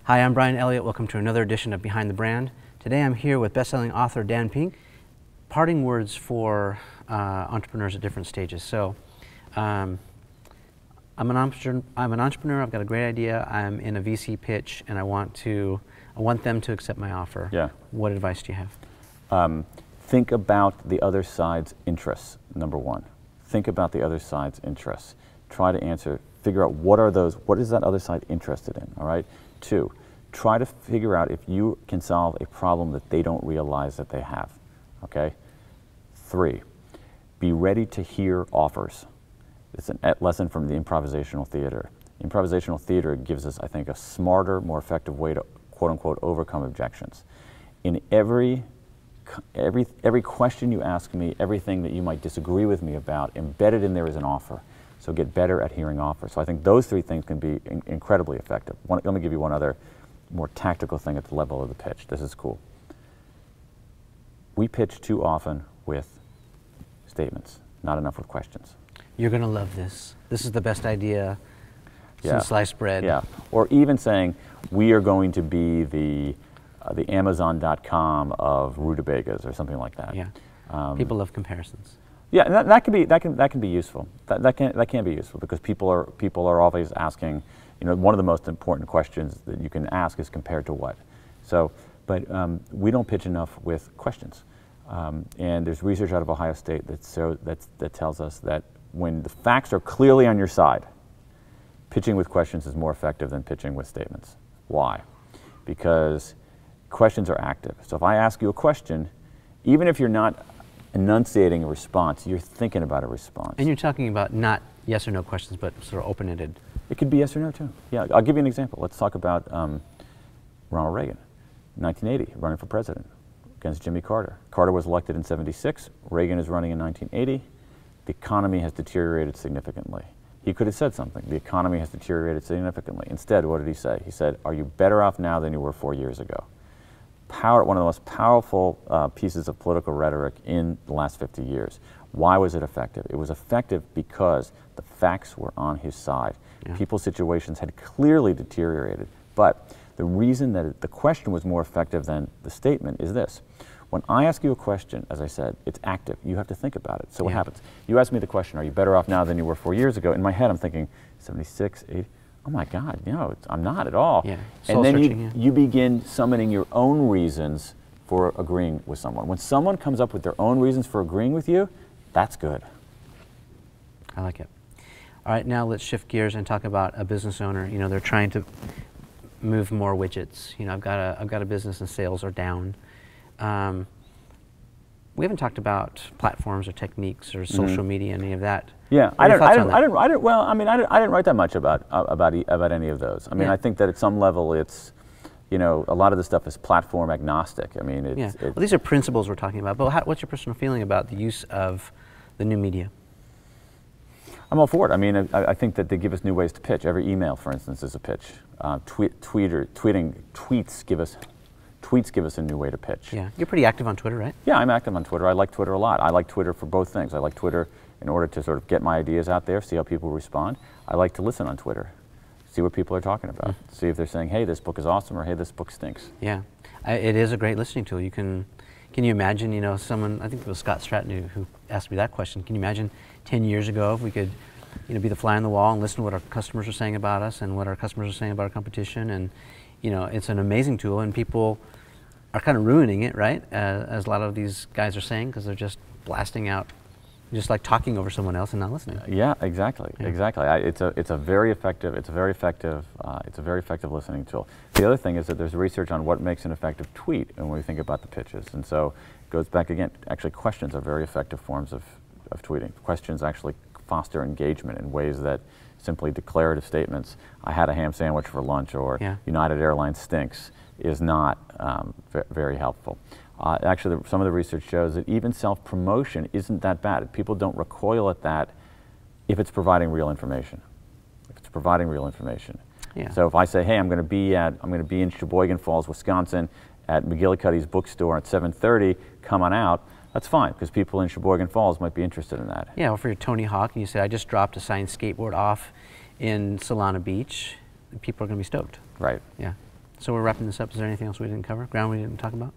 Hi, I'm Brian Elliott. Welcome to another edition of Behind the Brand. Today I'm here with best-selling author Dan Pink. Parting words for entrepreneurs at different stages. So, I'm an entrepreneur. I've got a great idea. I'm in a VC pitch, and I want them to accept my offer. Yeah. What advice do you have? Think about the other side's interests, number one. Think about the other side's interests. Try to figure out what is that other side interested in, all right? 2, try to figure out if you can solve a problem that they don't realize that they have, okay? 3, be ready to hear offers. It's a lesson from the improvisational theater. Improvisational theater gives us, I think, a smarter, more effective way to, quote unquote, overcome objections. In every question you ask me, everything that you might disagree with me about, embedded in there is an offer. So get better at hearing offers. So I think those 3 things can be incredibly effective. Let me give you one other more tactical thing at the level of the pitch. This is cool. We pitch too often with statements, not enough with questions. You're going to love this. This is the best idea since sliced bread. Yeah, or even saying, we are going to be the Amazon.com of rutabagas or something like that. Yeah, people love comparisons. Yeah, and that can be useful. That can be useful because people are always asking. You know, one of the most important questions that you can ask is compared to what. So, but we don't pitch enough with questions. And there's research out of Ohio State that tells us that when the facts are clearly on your side, pitching with questions is more effective than pitching with statements. Why? Because questions are active. So if I ask you a question, even if you're not enunciating a response, you're thinking about a response. And you're talking about not yes or no questions, but sort of open-ended. It could be yes or no too. Yeah, I'll give you an example. Let's talk about Ronald Reagan, 1980, running for president against Jimmy Carter. Carter was elected in '76. Reagan is running in 1980. The economy has deteriorated significantly. He could have said something. The economy has deteriorated significantly. Instead, what did he say? He said, "Are you better off now than you were 4 years ago?" One of the most powerful pieces of political rhetoric in the last 50 years. Why was it effective? It was effective because the facts were on his side. Yeah. People's situations had clearly deteriorated. But the reason that the question was more effective than the statement is this. When I ask you a question, as I said, it's active. You have to think about it. So what happens? You ask me the question, are you better off now than you were 4 years ago? In my head, I'm thinking, 76, 80. Oh my God, I'm not at all. Yeah. And then you begin summoning your own reasons for agreeing with someone. When someone comes up with their own reasons for agreeing with you, that's good. I like it. All right, now let's shift gears and talk about a business owner. You know, they're trying to move more widgets. You know, I've got a business and sales are down. We haven't talked about platforms or techniques or social media, any of that. Yeah, I didn't write that much about any of those. I mean, I think that at some level it's, you know, a lot of the stuff is platform agnostic. I mean, well, these are principles we're talking about, but what's your personal feeling about the use of the new media? I'm all for it. I mean, I think that they give us new ways to pitch. Every email, for instance, is a pitch. Tweets give us a new way to pitch. Yeah, you're pretty active on Twitter, right? Yeah, I'm active on Twitter. I like Twitter a lot. I like Twitter for both things. I like Twitter in order to sort of get my ideas out there, see how people respond. I like to listen on Twitter, see what people are talking about, see if they're saying, hey, this book is awesome, or hey, this book stinks. Yeah, it is a great listening tool. You can you imagine, you know, someone, I think it was Scott Stratton who asked me that question. Can you imagine 10 years ago if we could, you know, be the fly on the wall and listen to what our customers are saying about us and what our customers are saying about our competition? And, you know, it's an amazing tool, and people are kind of ruining it, right? As a lot of these guys are saying, because they're just blasting out, just like talking over someone else and not listening. Yeah, exactly, exactly. It's a very effective listening tool. The other thing is that there's research on what makes an effective tweet when we think about the pitches, and so it goes back again. Actually, questions are very effective forms of tweeting. Questions actually foster engagement in ways that simply declarative statements, "I had a ham sandwich for lunch," or "United Airlines stinks," is not very helpful. Actually, some of the research shows that even self-promotion isn't that bad. People don't recoil at that if it's providing real information. Yeah. So if I say, hey, I'm going to be in Sheboygan Falls, Wisconsin, at McGillicuddy's bookstore at 7:30, come on out, that's fine, because people in Sheboygan Falls might be interested in that. Yeah, or if you're Tony Hawk and you say, I just dropped a signed skateboard off in Solana Beach, people are going to be stoked. Right. Yeah. So we're wrapping this up. Is there anything else we didn't cover? Ground we didn't talk about?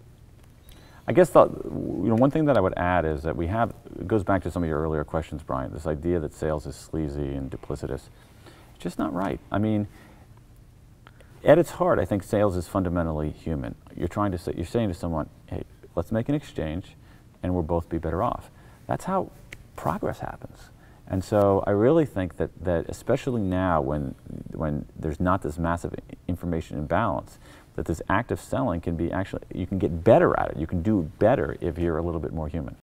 I guess one thing that I would add is that it goes back to some of your earlier questions, Brian, this idea that sales is sleazy and duplicitous. It's just not right. I mean, at its heart, I think sales is fundamentally human. You're saying to someone, hey, let's make an exchange and we'll both be better off. That's how progress happens. And so I really think that especially now when there's not this massive information imbalance, that this active selling can be you can get better at it. You can do better if you're a little bit more human.